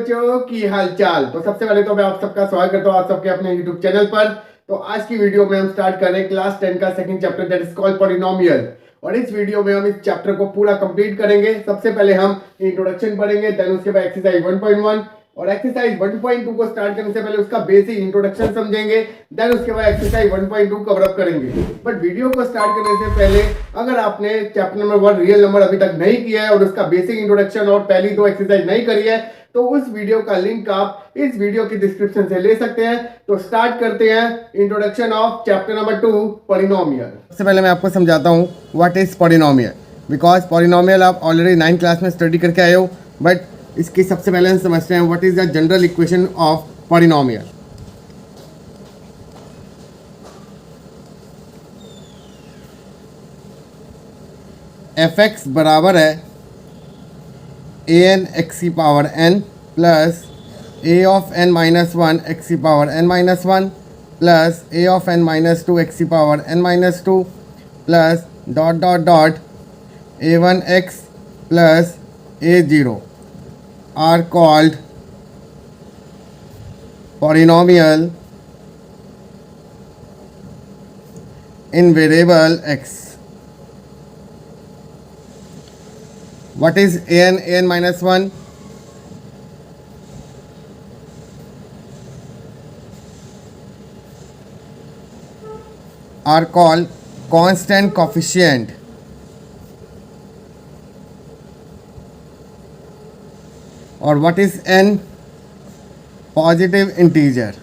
बच्चों की हालचाल। तो सबसे पहले तो मैं आप सबका स्वागत करता हूँ आप सबके अपने YouTube चैनल पर। तो आज की वीडियो में हम स्टार्ट कर रहे हैं क्लास 10 का second chapter that is called polynomial. और इस वीडियो में हम इस चैप्टर को पूरा कंप्लीट करेंगे। सबसे पहले हम इंट्रोडक्शन पढ़ेंगे, देन उसके बाद एक्सरसाइज 1.1 और एक्सरसाइज 1.2 को स्टार्ट करने से पहले उसका बेसिक इंट्रोडक्शन समझेंगे, देन उसके बाद एक्सरसाइज 1.2 कवर अप करेंगे। बट वीडियो को स्टार्ट करने से पहले अगर आपने चैप्टर नंबर 1 रियल नंबर अभी तक नहीं किया है और उसका बेसिक इंट्रोडक्शन और पहली दो एक्सरसाइज नहीं करी है तो उस वीडियो का लिंक आप इस वीडियो की डिस्क्रिप्शन से ले सकते हैं। तो स्टार्ट करते हैं introduction of chapter number 2 polynomial. सबसे पहले मैं आपको समझाता हूँ what is polynomial, because polynomial आप ऑलरेडी 9th क्लास में स्टडी करके आए हो, बट इसकी सबसे पहले हम समझते हैं what is the general equation of polynomial. fx बराबर है an x की power n plus a of n minus 1 x की power n minus 1 plus a of n minus 2 x की power n minus 2 plus dot dot dot a1x plus a0 are called polynomial in variable x. What is an minus 1? Are called constant coefficient. और what is n? Positive integer.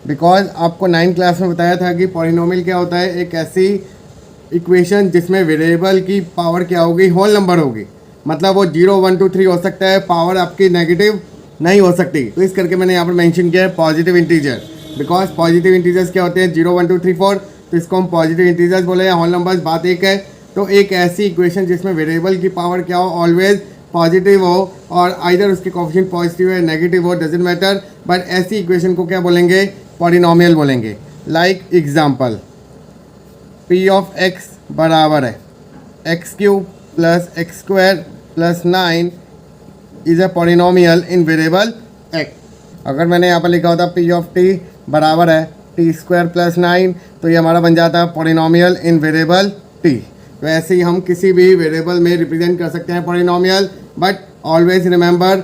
Because आपको 9th class में बताया था कि polynomial क्या होता है, एक ऐसी इक्वेशन जिसमें वेरिएबल की पावर क्या होगी, होल नंबर होगी। मतलब वो 0 1 2 3 हो सकता है, पावर आपकी नेगेटिव नहीं हो सकती। तो इस करके मैंने यहाँ पर मेंशन किया है positive integer, because positive integers क्या होते हैं 0 1 2 3 4, तो इसको हम पॉजिटिव इंटीजर्स बोले या होल नंबर्स, बात एक है। तो एक ऐसी इक्वेशन जिसमें वेरिएबल की पावर क्या हो, ऑलवेज पॉजिटिव हो और आइदर उसके कोएफिशिएंट पॉजिटिव है नेगेटिव हो, डजंट मैटर, बट ऐसी इक्वेशन को क्या बोलेंगे, पॉलिनोमियल बोलेंगे। Like example p of x बराबर है x cube plus x square plus 9 is a polynomial in variable x। अगर मैंने यहाँ पर लिखा होता p ऑफ t बराबर है टी स्क्वायर प्लस 9, तो ये हमारा बन जाता है पॉलिनोमियल इन वेरिएबल t। तो ऐसे ही हम किसी भी वेरिएबल में रिप्रेजेंट कर सकते हैं polynomial, but always remember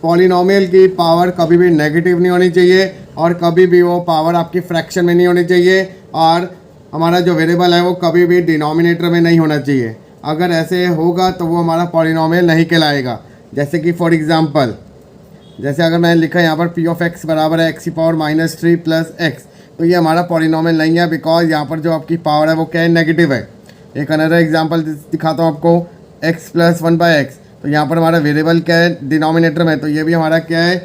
polynomial की पावर कभी भी नेगेटिव नहीं होनी चाहिए और कभी भी वो पावर आपकी फ्रैक्शन में नहीं होनी चाहिए, और हमारा जो वेरिएबल है वो कभी भी डिनोमिनेटर में नहीं होना चाहिए। अगर ऐसे होगा तो वो हमारा पॉलिनोमियल नहीं कहलाएगा। जैसे कि फॉर एग्जांपल, जैसे अगर मैंने लिखा यहाँ पर p ऑफ x बराबर है x की पावर -3 प्लस x, तो ये हमारा पॉलिनोमियल नहीं है, बिकॉज यहाँ पर जो आपकी पावर है वो क्या है, नेगेटिव है। एक अनदर एग्जांपल दिखाता हूँ आपको, x प्लस 1/x, तो यहाँ पर हमारा वेरिएबल क्या है, डिनोमिनेटर में, तो ये भी हमारा क्या है,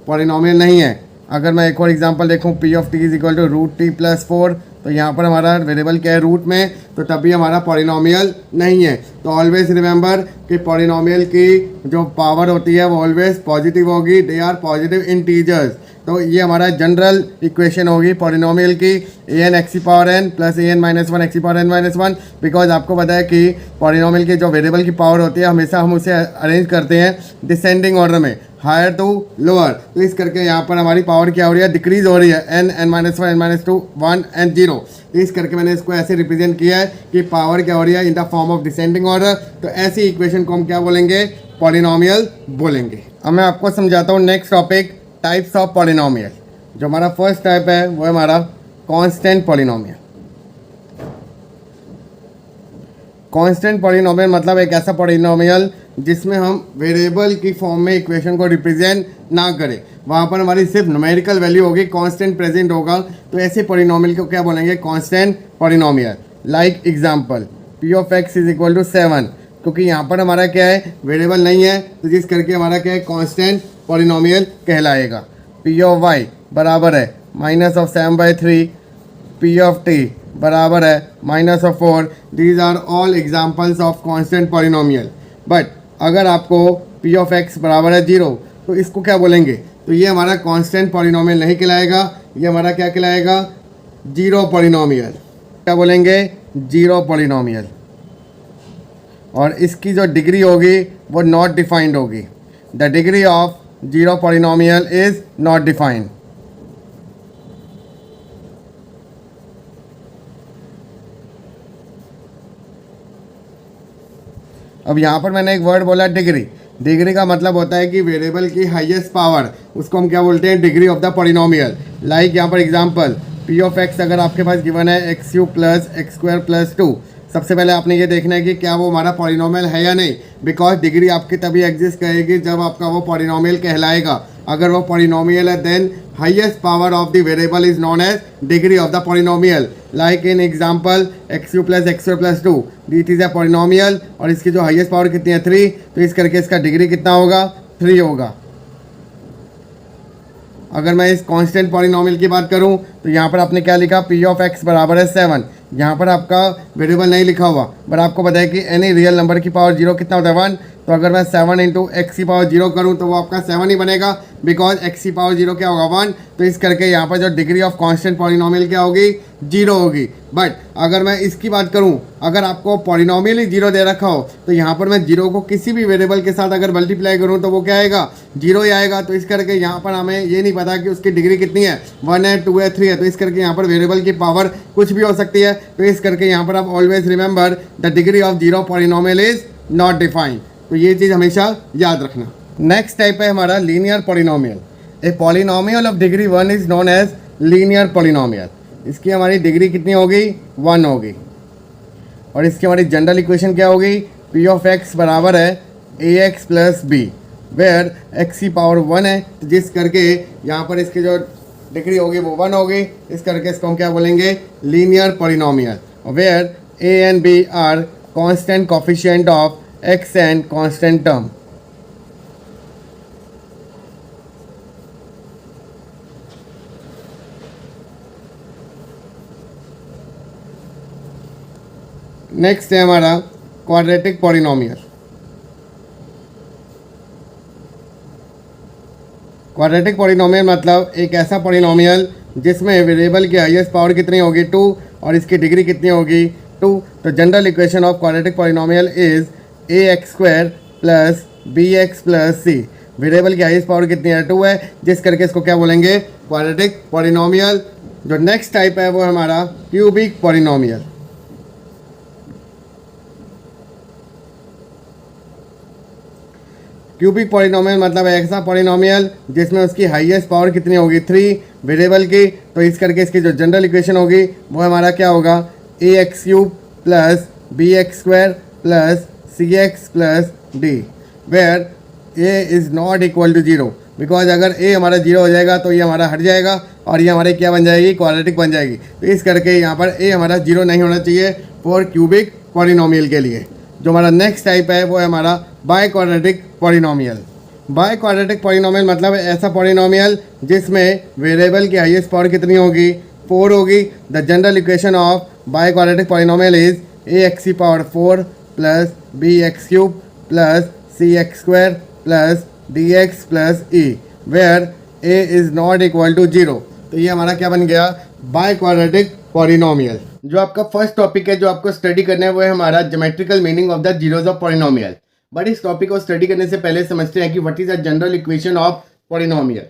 पॉलिनोमियल नहीं है। अगर मैं एक और एग्जांपल देखूँ, p of t is equal to root t plus 4, तो यहाँ पर हमारा वेरिएबल क्या है, रूट में, तो तभी हमारा पॉलिनोमियल नहीं है। तो ऑलवेज रिमेंबर कि पॉलिनोमियल की जो पावर होती है वो ऑलवेज पॉजिटिव होगी, दे आर पॉजिटिव इंटीजर्स। तो ये हमारा जनरल इक्वेशन होगी पॉलिनोमियल की, an x की power n plus an minus 1 x की पावर n माइनस 1, बिकॉज आपको पता है कि पॉलिनोमियल के जो वेरिएबल की पावर होती है हमेशा हम उसे अरेंज करते हैं डिसेंडिंग ऑर्डर में, हायर टू लोअर। तो इस करके यहाँ पर हमारी पावर क्या हो रही है, डिक्रीज हो रही है, n minus 1 n minus 2 1 and 0। तो इस करके मैंने इसको ऐसे रिप्रेजेंट किया है कि पावर क्या हो रही है in the form of descending order. तो ऐसी इक्वेशन को हम क्या बोलेंगे, पॉलिनोमियल बोलेंगे। अब मैं आपको समझाता हूँ next topic, types of polynomial. जो हमारा फर्स्ट टाइप है वो है हमारा कांस्टेंट पॉलिनोमियल। कांस्टेंट पॉलिनोमियल मतलब एक ऐसा पॉलिनोमियल जिसमें हम वेरिएबल की फॉर्म में इक्वेशन को रिप्रेजेंट ना करें, वहाँ पर हमारी सिर्फ न्यूमेरिकल वैल्यू होगी, कांस्टेंट प्रेजेंट होगा। तो ऐसे पॉलिनोमियल को क्या बोलेंगे, constant polynomial. Like example p of x is equal to 7, क्योंकि यहाँ पर हमारा क्या है, वेरिएबल नहीं है, तो जिस करके हमारा क्या है, कांस्टेंट पॉलिनोमियल कहलाएगा। p ऑफ y बराबर है -7/3, p ऑफ t बराबर है -4। These are all examples of constant polynomial. But अगर आपको p ऑफ x बराबर है 0, तो इसको क्या बोलेंगे, तो ये हमारा कांस्टेंट पॉलिनोमियल नहीं कहलाएगा, ये हमारा क्या कहलाएगा, जीरो पॉलिनोमियल। क्या बोलेंगे, जीरो पॉलिनोमियल। और इसकी जो डिग्री होगी वो नॉट डिफाइंड होगी। The degree of zero polynomial is not defined. अब यहाँ पर मैंने एक वर्ड बोला डिग्री। डिग्री का मतलब होता है कि वेरिएबल की हाईएस्ट पावर, उसको हम क्या बोलते हैं, degree of the polynomial. Like यहाँ पर एग्जांपल पी ऑफ एक्स अगर आपके पास गिवन है x cube plus x square plus 2, सबसे पहले आपने ये देखना है कि क्या वो हमारा पॉलिनोमियल है या नहीं, बिकॉज डिग्री आपकी तभी एग्जिस्ट करेगी जब आपका वो पॉलिनोमियल कहलाएगा। अगर वो पॉलिनोमियल है then highest power of the variable is known as degree of the polynomial. Like in example x cube plus x square plus 2, this is a polynomial और इसकी जो हाईएस्ट पावर कितनी है 3, तो इस करके इसका डिग्री कितना होगा, 3 होगा। अगर मैं इस कांस्टेंट पॉलिनोमियल की बात करूं तो यहाँ पर आपने क्या लिखा, पी ऑफ एक्स बराबर है 7। यहाँ पर आपका वेरिएबल नहीं लिखा हुआ, बट आपको पता है कि एनी रियल नंबर की पावर 0 कितना होता है 1। तो अगर मैं 7 इंटू एक्स की पावर 0 करूँ तो वो आपका 7 ही बनेगा, बिकॉज एक्स की पावर 0 क्या होगा 1। तो इस करके यहाँ पर जो डिग्री ऑफ कांस्टेंट पॉलिनोमियल क्या होगी, 0 होगी। बट अगर मैं इसकी बात करूँ, अगर आपको पॉलिनोमियल ही 0 दे रखा हो तो यहाँ पर मैं 0 को किसी भी वेरिएबल के साथ अगर मल्टीप्लाई करूँ तो वो क्या आएगा, 0 ही आएगा। तो इस करके यहाँ पर हमें ये नहीं पता कि उसकी डिग्री कितनी है, 1 है, 2 है, 3 है। तो इस करके यहाँ पर वेरिएबल की पावर कुछ भी हो सकती है। तो इस करके यहाँ पर आप always remember the degree of zero polynomial is not defined. तो ये चीज़ हमेशा याद रखना। नेक्स्ट टाइप है हमारा linear polynomial. A polynomial of degree 1 is known as linear polynomial. इसकी हमारी डिग्री कितनी होगी, 1 होगी। और इसकी हमारी जनरल इक्वेशन क्या होगी, पी ऑफ एक्स बराबर है a x plus b, where x की पावर 1 है, तो जिस करके यहाँ पर इसकी जो डिग्री होगी वो 1 होगी। इस करके इसको हम क्या बोलेंगे, linear polynomial, where a and b are constant coefficient of x and constant term. Next है हमारा क्वाड्रेटिक पॉलिनोमियल। क्वाड्रेटिक पॉलिनोमियल मतलब एक ऐसा पॉलिनोमियल जिसमें वेरिएबल की हाईएस्ट पावर कितनी होगी, 2, और इसकी डिग्री कितनी होगी, 2। तो general equation of quadratic polynomial is a x square plus b x plus c. Variable की हाईएस्ट पावर कितनी है, 2 है, जिस करके इसको क्या बोलेंगे, क्वाड्रेटिक पॉलिनोमियल। जो नेक्स्ट टाइप है वो है हमारा क्यूबिक पॉलिनोमियल। क्यूबिक पॉलिनोमियल मतलब ऐसा पॉलिनोमियल जिसमें उसकी हाईएस्ट पावर कितनी होगी, 3 वेरिएबल की। तो इस करके इसकी जो जनरल इक्वेशन होगी वो हमारा क्या होगा, a x cube plus b x square plus c x plus d, where a is not equal to 0। Because अगर ए हमारा 0 हो जाएगा तो ये हमारा हट जाएगा और ये हमारे क्या बन जाएगी, क्वाड्रेटिक बन जाएगी। तो इस करके यहाँ पर ए हमारा 0 नहीं होना चाहिए फॉर क्यूबिक पॉलिनोमियल के लिए। जो हमारा नेक्स्ट टाइप है वो है हमारा by quadratic polynomial. By quadratic polynomial मतलब ऐसा पॉलिनोमियल जिसमें वेरिएबल की हाईएस्ट पावर कितनी होगी, 4 होगी। The general equation of biquadratic polynomial is a x की power 4 plus b x cube plus c x square plus d x plus e, where a is not equal to 0। तो ये हमारा क्या बन गया, बाय क्वाड्रेटिक पॉलिनोमियल। जो आपका first topic है जो आपको स्टडी करना है वो है हमारा geometrical meaning of the zeros of polynomial. But इस टॉपिक को स्टडी करने से पहले समझते हैं कि what is the general equation of polynomial.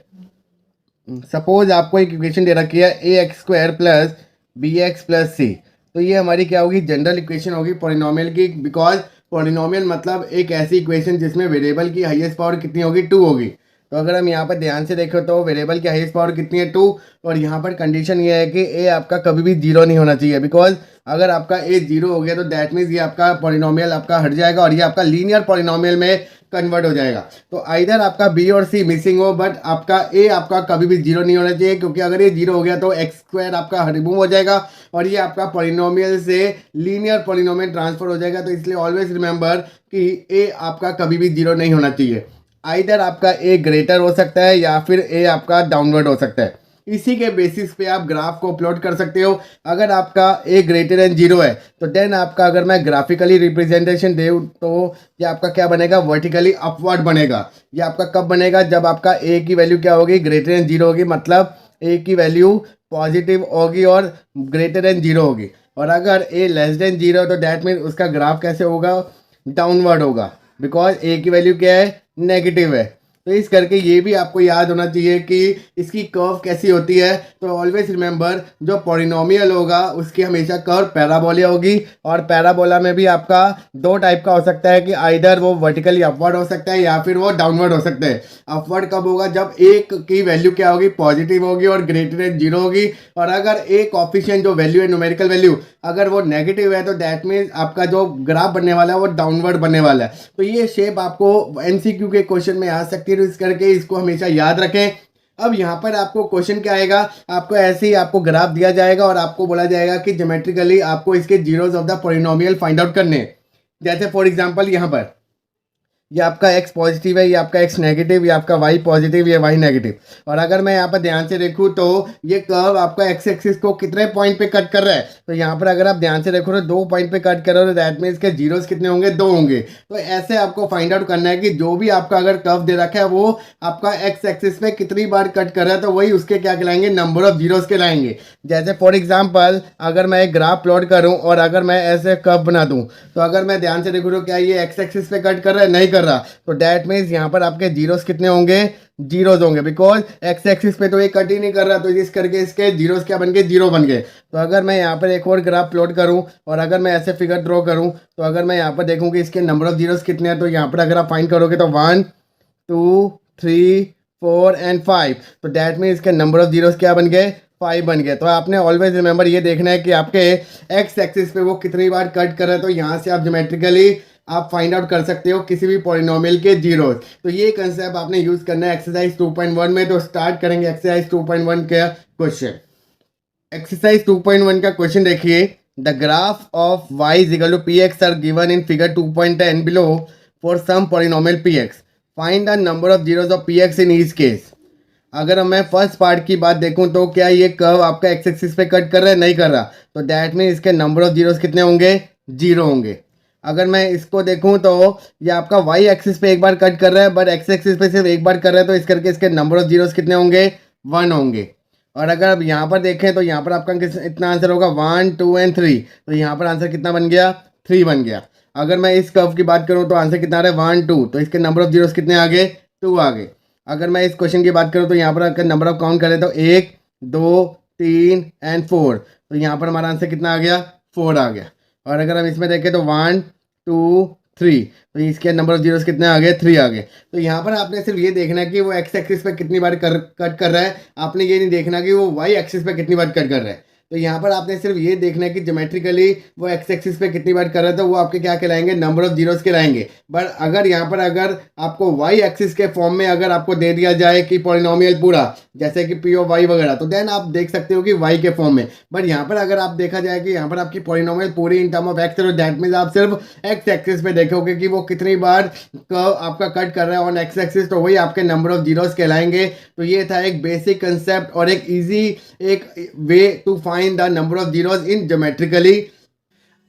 Suppose आपको एक इक्वेशन दे रखी है a x square plus b x plus c. तो ये हमारी क्या होगी, जनरल इक्वेशन होगी पॉलिनोमियल की। बिकॉज पॉलिनोमियल मतलब एक ऐसी इक्वेशन जिसमें वेरिएबल की हाईएस्ट पावर कितनी होगी, 2 होगी। तो अगर हम यहाँ पर ध्यान से देखें तो वेरिएबल की हाईएस्ट पावर कितनी है, 2। और यहाँ पर कंडीशन ये है कि ए आपका कभी भी 0 नहीं होना चाहिए। बिकॉज अगर आपका ए 0 हो गया तो दैट मीन्स ये आपका पॉलिनोमियल आपका हट जाएगा और ये आपका लीनियर पॉलिनोमियल में कन्वर्ट हो जाएगा। तो आइदर आपका बी और सी मिसिंग हो, बट आपका ए आपका कभी भी 0 नहीं होना चाहिए, क्योंकि अगर ये 0 हो गया तो एक्स स्क्वायर आपका रिमूव हो जाएगा और ये आपका पॉलिनोमियल से लीनियर पॉलिनोमियल ट्रांसफर हो जाएगा। तो इसलिए ऑलवेज रिमेंबर कि ए आपका कभी भी 0 नहीं होना चाहिए। आइदर आपका ए ग्रेटर हो सकता है या फिर ए आपका डाउनवर्ड हो सकता है। इसी के बेसिस पे आप ग्राफ को प्लॉट कर सकते हो। अगर आपका ए ग्रेटर देन 0 है तो देन आपका, अगर मैं ग्राफिकली रिप्रेजेंटेशन दूँ तो ये आपका क्या बनेगा, वर्टिकली अपवर्ड बनेगा। ये आपका कब बनेगा, जब आपका ए की वैल्यू क्या होगी, ग्रेटर देन 0 होगी, मतलब ए की वैल्यू पॉजिटिव होगी और ग्रेटर देन 0 होगी। और अगर ए लेस देन 0 तो दैट मीन उसका ग्राफ कैसे होगा, डाउनवर्ड होगा। बिकॉज ए की वैल्यू क्या है, नेगेटिव है। तो इस करके ये भी आपको याद होना चाहिए कि इसकी कर्व कैसी होती है। तो ऑलवेज रिमेंबर, जो पॉलिनोमियल होगा उसकी हमेशा कर्व पैराबोला होगी, और पैराबोला में भी आपका दो टाइप का हो सकता है कि आइदर वो वर्टिकली अपवर्ड हो सकता है या फिर वो डाउनवर्ड हो सकता है। अपवर्ड कब होगा? जब एक की वैल्यू क्या होगी? पॉजिटिव होगी और ग्रेटर देन जीरो होगी। और अगर एक कोएफिशिएंट जो वैल्यू है, न्यूमेरिकल वैल्यू, अगर वो नेगेटिव है तो दैट मीन्स आपका जो ग्राफ बनने वाला है वो डाउनवर्ड बनने वाला है। तो ये शेप आपको एमसीक्यू के क्वेश्चन में आ सकती है, तो इस करके इसको हमेशा याद रखें। अब यहाँ पर आपको क्वेश्चन क्या आएगा? आपको ऐसे ही आपको ग्राफ दिया जाएगा और आपको बोला जाएगा कि ज्योमेट्रिकली आपको इसके zeros of the polynomial find out करने हैं। जैसे फॉर एग्जांपल यहाँ पर ये आपका x पॉजिटिव है, ये आपका x नेगेटिव, ये आपका y पॉजिटिव, ये y नेगेटिव। और अगर मैं यहाँ पर ध्यान से देखूँ तो ये कर्व आपका x एक्सिस को कितने पॉइंट पे कट कर रहा है? तो यहाँ पर अगर आप ध्यान से देखो तो 2 पॉइंट पे कट कर रहे हो, दैट मीन्स के जीरोस कितने होंगे? 2 होंगे। तो ऐसे आपको फाइंड आउट करना है कि जो भी आपका अगर कर्व दे रखा है वो आपका x एक्सिस पे कितनी बार कट कर रहा है, तो वही उसके क्या कहलाएंगे? नंबर ऑफ जीरोस कहलाएंगे। जैसे फॉर एग्जाम्पल अगर मैं एक ग्राफ प्लॉट करूँ और अगर मैं ऐसे कर्व बना दूँ, तो अगर मैं ध्यान से देखूँ तो क्या ये x एक्सिस पे कट कर रहा है? नहीं कर रहा। तो दैट मीन्स यहाँ पर आपके जीरोस कितने होंगे? जीरोस होंगे, बिकॉज एक्स एक्सिस पे तो ये कट ही नहीं कर रहा। तो इस करके इसके जीरोस क्या बन गए? जीरो बन गए। तो अगर मैं यहाँ पर एक और ग्राफ प्लॉट करूँ और अगर मैं ऐसे फिगर ड्रॉ करूँ, तो अगर मैं यहाँ पर देखूँ कि इसके नंबर ऑफ जीरोस कितने हैं, तो यहाँ पर अगर आप फाइंड करोगे तो 1 2 3 4 एंड 5। तो दैट मीन्स इसके नंबर ऑफ जीरोस क्या बन गए? 5 बन गए। तो आपने ऑलवेज रिमेंबर ये देखना है कि आपके एक्स एक्सिस पे वो कितनी बार कट कर रहा है। तो यहाँ से आप ज्योमेट्रिकली आप फाइंड आउट कर सकते हो किसी भी पॉलिनोमियल के जीरोस। तो ये कंसेप्ट आपने यूज करना है एक्सरसाइज 2.1 में। तो स्टार्ट करेंगे एक्सरसाइज 2.1 का क्वेश्चन। एक्सरसाइज 2.1 का क्वेश्चन देखिए, the graph of y is equal to px are given in figure 2.10 below for some polynomial px, find the number of zeros of px in each case. अगर मैं first part की बात देखूं तो क्या ये कर्व आपका एक्स एक्सिस पे कट कर रहा है? नहीं कर रहा। तो दैट मीन इसके नंबर ऑफ जीरोस कितने होंगे? जीरो होंगे। अगर मैं इसको देखूं तो ये आपका वाई एक्सिस पे एक बार कट कर रहा है, बट एक्स एक्सिस पे सिर्फ एक बार कर रहा है। तो इस करके इसके नंबर ऑफ जीरोस कितने होंगे? 1 होंगे। और अगर आप यहाँ पर देखें तो यहाँ पर आपका इतना आंसर होगा 1 2 एंड 3। तो यहाँ पर आंसर कितना बन गया? 3 बन गया। अगर मैं इस कर्व की बात करूँ तो आंसर कितना आ रहा है? 1 2। तो इसके नंबर ऑफ जीरोस कितने आ गए? 2 आ गए। अगर मैं इस क्वेश्चन की बात करूँ तो यहाँ पर अगर नंबर ऑफ काउंट करें तो 1 2 3 एंड 4। तो यहाँ पर हमारा आंसर कितना आ गया? 4 आ गया। और अगर हम इसमें देखें तो 1 2 3, तो इसके नंबर ऑफ जीरोस कितने आ गए? 3 आ गए। तो यहाँ पर आपने सिर्फ ये देखना है कि वो एक्स एक्सिस पे कितनी बार कट कर रहा है। आपने ये नहीं देखना कि वो वाई एक्सिस पे कितनी बार कट कर रहा है। तो यहाँ पर आपने सिर्फ ये देखना है कि ज्योमेट्रिकली वो एक्स एक्सिस पे कितनी बार कर रहा है, तो वो आपके क्या कहलाएंगे? नंबर ऑफ जीरोस कहलाएंगे। बट अगर यहाँ पर अगर आपको वाई एक्सिस के फॉर्म में अगर आपको दे दिया जाए कि पॉलिनोमियल पूरा, जैसे कि पी ऑफ वाई वगैरह, तो देन आप देख सकते हो कि वाई के फॉर्म में। बट यहाँ पर अगर आप देखा जाए कि यहाँ पर आपकी पॉलिनोमियल पूरी इन टर्म ऑफ एक्स है, तो दैट मीन्स आप सिर्फ एक्स एक्सिस पे देखोगे कि वो कितनी बार आपका कट कर रहा है ऑन एक्स एक्सिस, तो वही आपके नंबर ऑफ जीरोस कहलाएंगे। तो ये था एक बेसिक कंसेप्ट और एक इजी एक way to find the number of zeros in geometrically.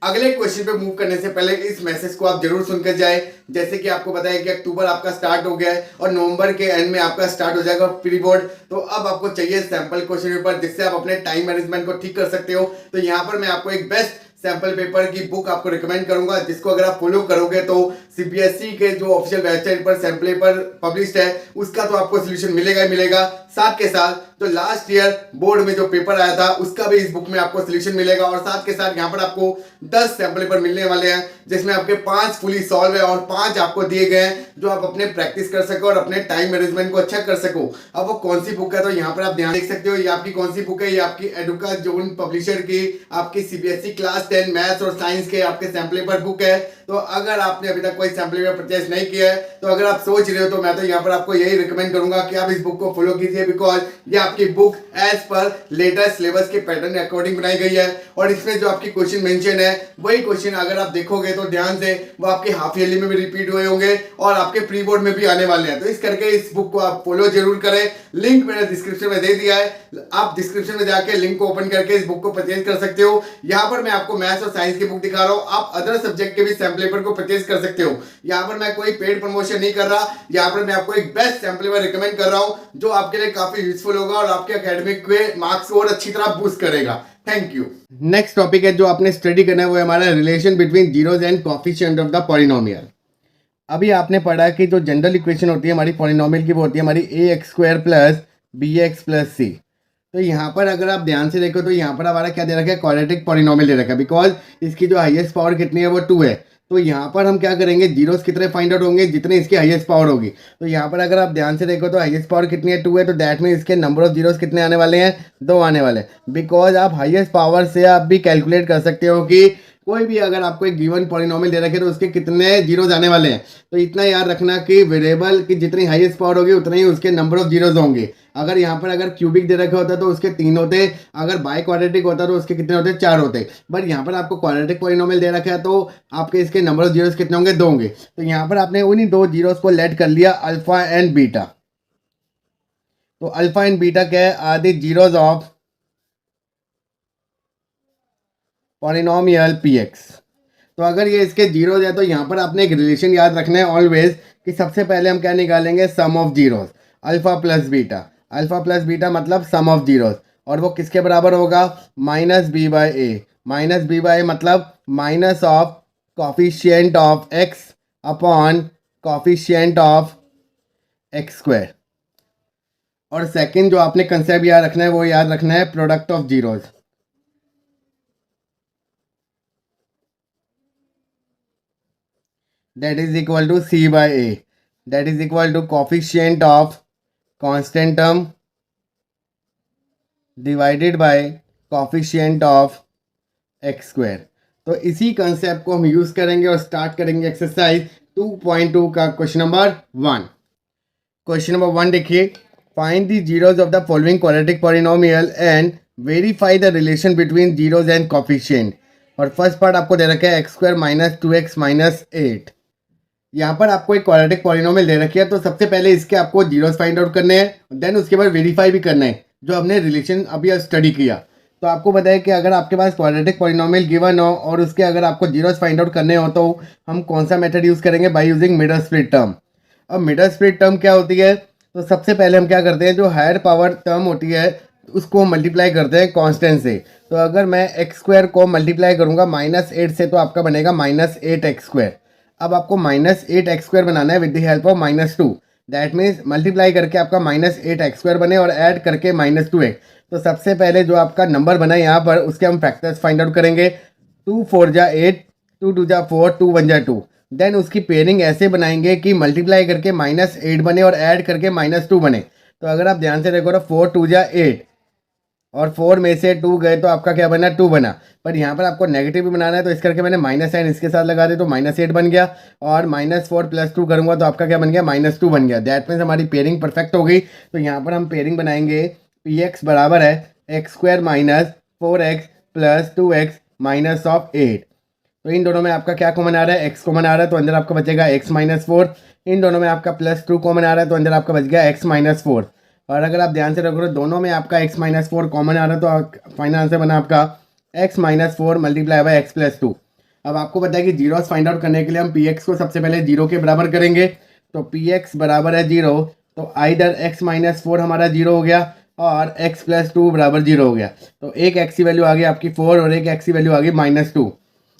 अगले क्वेश्चन पे मूव करने से पहले इस मैसेज को आप जरूर सुनकर जाए। जैसे कि आपको बताया कि अक्टूबर आपका स्टार्ट हो गया है और नवंबर के एंड में आपका स्टार्ट हो जाएगा प्री बोर्ड। तो अब आपको चाहिए सैंपल क्वेश्चन पेपर जिससे आप अपने टाइम मैनेजमेंट को ठीक कर सकते हो। तो यहाँ पर मैं आपको एक बेस्ट सैंपल पेपर की बुक आपको रिकमेंड करूंगा, जिसको अगर आप फॉलो करोगे तो सीबीएसई के जो ऑफिशियल वेबसाइट पर सैंपल पेपर पब्लिश्ड है उसका तो आपको सोल्यूशन मिलेगा ही मिलेगा। साथ के साथ जो लास्ट ईयर बोर्ड में जो पेपर आया था उसका भी इस बुक में आपको सोल्यूशन मिलेगा। और साथ के साथ यहाँ पर आपको 10 सैंपल पेपर मिलने वाले हैं, जिसमें आपके 5 फुली सॉल्व है और 5 आपको दिए गए हैं जो आप अपने प्रैक्टिस कर सको और अपने टाइम मैनेजमेंट को अच्छा कर सको। अब वो कौन सी बुक है तो यहाँ पर आप ध्यान देख सकते हो, ये आपकी कौन सी बुक है? ये आपकी एडुका जोन पब्लिशर की आपकी सीबीएसई क्लास 10 मैथ्स और साइंस के आपके सैंपल पेपर बुक है। तो अगर आपने अभी तक कोई सैंपल पेपर परचेस नहीं किया है, तो अगर आप सोच रहे हो तो मैं तो यहाँ पर आपको यही रिकमेंड करूंगा कि आप इस बुक को फॉलो कीजिए, बिकॉज ये आपकी book as per latest syllabus के पैटर्न के अकॉर्डिंग बनाई गई है। और इसमें जो आपकी क्वेश्चन मेंशन है वही क्वेश्चन अगर आप देखोगे तो ध्यान से वो आपके हाफ ईयरली में भी रिपीट हुए होंगे और आपके प्री बोर्ड में भी आने वाले हैं। तो इस करके इस बुक को आप फॉलो जरूर करें। लिंक मैंने डिस्क्रिप्शन में दे दिया है, आप डिस्क्रिप्शन में जाके लिंक को ओपन करके इस बुक को परचेज कर सकते हो। यहाँ पर मैं आपको मैथ्स और साइंस की बुक दिखा रहा हूँ, आप अदर सब्जेक्ट के भी सैंपल पेपर को परचेज कर सकते हो। यहाँ पर मैं कोई पेड प्रमोशन नहीं कर रहा, यहाँ पर मैं आपको एक बेस्ट सैंपल पेपर रिकमेंड कर रहा हूँ जो आपके लिए काफी यूजफुल होगा और आपके एकेडमिक के मार्क्स को और अच्छी तरह बूस्ट करेगा। Thank you. नेक्स्ट टॉपिक है जो आपने स्टडी करना है वो हमारा relation between zeros and coefficient of the polynomial. अभी आपने पढ़ा कि जो जनरल इक्वेशन होती है हमारी पॉलिनोमियल की, वो होती है हमारी a x square plus b x plus c. तो यहाँ पर अगर आप ध्यान से देखो तो यहाँ पर हमारा क्या दे रखा है, क्वाड्रेटिक पॉलिनोमियल दे रखा है, बिकॉज इसकी जो हाईएस्ट पावर कितनी है वो 2 है। तो यहाँ पर हम क्या करेंगे, जीरोस कितने फाइंड आउट होंगे, जितने इसकी हाईएस्ट पावर होगी। तो यहाँ पर अगर आप ध्यान से देखो तो हाईएस्ट पावर कितनी है, 2 है, तो दैट मीन इसके नंबर ऑफ जीरोस कितने आने वाले हैं, 2 आने वाले हैं। बिकॉज आप हाईएस्ट पावर से आप भी कैलकुलेट कर सकते हो कि कोई भी अगर आपको एक गिवन पॉलिनोमियल दे रखे तो उसके कितने जीरोज आने वाले हैं। तो इतना याद रखना कि वेरिएबल की जितनी हाईएस्ट पावर होगी उतने ही उसके नंबर ऑफ जीरोज होंगे। अगर यहाँ पर अगर क्यूबिक दे रखा होता तो उसके 3 होते, अगर बाय क्वाड्रेटिक होता तो उसके कितने होते, 4 होते। बट यहाँ पर आपको क्वाड्रेटिक पॉलिनोमियल दे रखा है तो आपके इसके नंबर ऑफ जीरोज कितने होंगे, 2 होंगे। तो यहाँ पर आपने उन्हीं 2 जीरोज को लेट कर लिया अल्फा एंड बीटा। तो अल्फा एंड बीटा क्या है, are the zeros of polynomial P x. तो अगर ये इसके जीरोज है तो यहाँ पर आपने एक रिलेशन याद रखना है ऑलवेज कि सबसे पहले हम क्या निकालेंगे, sum of zeros, alpha plus beta. Alpha plus beta मतलब सम ऑफ जीरोज, और वो किसके बराबर होगा, minus b by a. Minus b by a मतलब minus of coefficient of x upon coefficient of x square. और सेकंड जो आपने कंसेप्ट याद रखना है वो याद रखना है product of zeros. that is equal to c by a, that is equal to coefficient of constant term divided by coefficient of x square। तो इसी कंसेप्ट को हम यूज करेंगे और स्टार्ट करेंगे एक्सरसाइज 2.2 का क्वेश्चन नंबर 1। क्वेश्चन नंबर 1 देखिए, find the zeros of the following quadratic polynomial and verify the relation between zeros and coefficient. और फर्स्ट पार्ट आपको दे रखा है x square minus 2x minus 8। यहाँ पर आपको एक क्वाड्रेटिक पॉलिनोमियल दे रखी है, तो सबसे पहले इसके आपको जीरोस फाइंड आउट करने हैं, देन उसके बाद वेरीफाई भी करना है जो हमने रिलेशन अभी स्टडी किया। तो आपको बताया कि अगर आपके पास क्वाड्रेटिक पॉलिनोमियल गिवन हो और उसके अगर आपको जीरोस फाइंड आउट करने हो तो हम कौन सा मेथड यूज़ करेंगे, by using middle split term. अब मिडल स्प्लिट टर्म क्या होती है, तो सबसे पहले हम क्या करते हैं, जो हायर पावर टर्म होती है उसको मल्टीप्लाई करते हैं कांस्टेंट से। तो अगर मैं एक्स स्क्वायर को मल्टीप्लाई करूँगा -8 से तो आपका बनेगा -8x स्क्वायर। अब आपको -8x स्क्वायर बनाना है with the help of -2। That means multiply करके आपका -8x स्क्वायर बने और ऐड करके -2x। तो सबसे पहले जो आपका नंबर बना है यहाँ पर उसके हम फैक्टर्स फाइंड आउट करेंगे। 2 4 जा 8, 2 2 जा 4, 2 1 जा 2। देन उसकी पेयरिंग ऐसे बनाएंगे कि मल्टीप्लाई करके -8 बने और ऐड करके -2 बने। तो अगर आप ध्यान से देखो तो 4 2 जा 8 और 4 में से 2 गए तो आपका क्या बना, 2 बना। पर यहाँ पर आपको नेगेटिव भी बनाना है तो इस करके मैंने माइनस साइन इसके साथ लगा दे तो -8 बन गया, और -4 + 2 करूँगा तो आपका क्या बन गया, -2 बन गया। दैट मीन्स हमारी पेयरिंग परफेक्ट हो गई। तो यहाँ पर हम पेयरिंग बनाएंगे, पी एक्स बराबर है x square minus 4x plus 2x minus of 8। तो इन दोनों में आपका क्या कॉमन आ रहा है, x कॉमन आ रहा है, तो अंदर आपका बचेगा x माइनस 4। इन दोनों में आपका +2 कॉमन आ रहा है तो अंदर आपका बच गया x माइनस 4। और अगर आप ध्यान से रखो दोनों में आपका x माइनस 4 कॉमन आ रहा है तो फाइनल आंसर बना आपका x minus 4 multiply by x plus 2। अब आपको पता है कि जीरोस फाइंड आउट करने के लिए हम पी एक्स को सबसे पहले 0 के बराबर करेंगे। तो पी एक्स बराबर है 0, तो आइदर x माइनस 4 हमारा 0 हो गया और x प्लस 2 बराबर 0 हो गया। तो एक x की वैल्यू आ गई आपकी 4 और एक x की वैल्यू आ गई -2।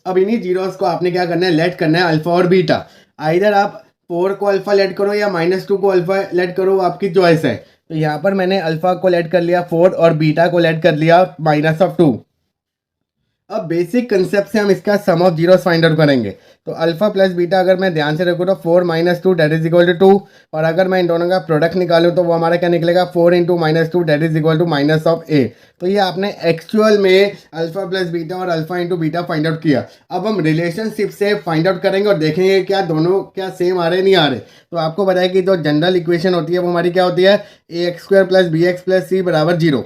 अब इन्हीं जीरोस को आपने क्या करना है, लेट करना है अल्फा और बीटा। आइदर आप 4 को अल्फा लेट करो या -2 को अल्फा लेट करो, आपकी चॉइस है। तो यहाँ पर मैंने अल्फा को लेट कर लिया 4 और बीटा को लेट कर लिया -2। अब बेसिक कंसेप्ट से हम इसका सम ऑफ जीरोस फाइंड आउट करेंगे। तो अल्फा प्लस बीटा अगर मैं ध्यान से रखूँ तो 4 - 2 दैट इज इक्वल टू 2। और अगर मैं इन दोनों का प्रोडक्ट निकालूँ तो वो हमारा क्या निकलेगा, 4 × -2 दैट इज इक्वल टू -8। तो ये आपने एक्चुअल में अल्फा प्लस बीटा और अल्फा × बीटा फाइंड आउट किया। अब हम रिलेशनशिप से फाइंड आउट करेंगे और देखेंगे क्या दोनों क्या सेम आ रहे नहीं आ रहे। तो आपको बताया कि जो जनरल इक्वेशन होती है वो हमारी क्या होती है, ax² + bx + c = 0।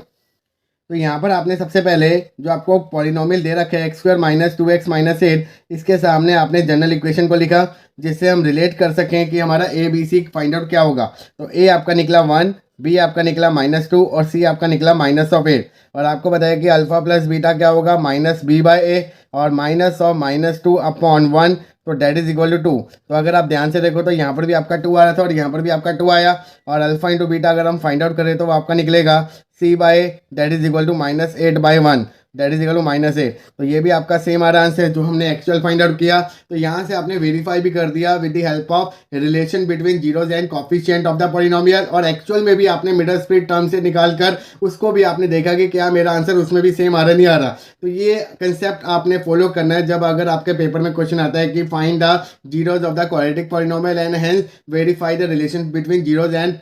तो यहाँ पर आपने सबसे पहले जो आपको पॉलिनोमियल दे रखे है x² - 2x - 8, इसके सामने आपने जनरल इक्वेशन को लिखा जिससे हम रिलेट कर सकें कि हमारा a b c find out क्या होगा। तो a आपका निकला 1, b आपका निकला -2 और c आपका निकला -8। और आपको बताया कि अल्फा प्लस बीटा क्या होगा, -b/a और -2 अपॉन 1, तो डेट इज इक्वल टू 2। तो अगर आप ध्यान से देखो तो यहाँ पर भी आपका 2 आ रहा था और यहाँ पर भी आपका 2 आया, और अल्फा × बीटा अगर हम फाइंड आउट करें तो वो आपका निकलेगा c/a that is equal to -8/1। That is equal to -8। तो ये भी आपका सेम आ रहा आंसर जो हमने एक्चुअल फाइंड आउट किया। तो यहाँ से आपने वेरीफाई भी कर दिया with the help of relation between zeros and coefficient of the polynomial, और एक्चुअल में भी आपने मिडल स्पीड टर्म से निकाल कर उसको भी आपने देखा कि क्या मेरा आंसर उसमें भी सेम आ रहा नहीं आ रहा। तो ये कंसेप्ट आपने फॉलो करना है जब अगर आपके पेपर में क्वेश्चन आता है कि find the zeros of the quadratic polynomial and hence verify the relation between zeros and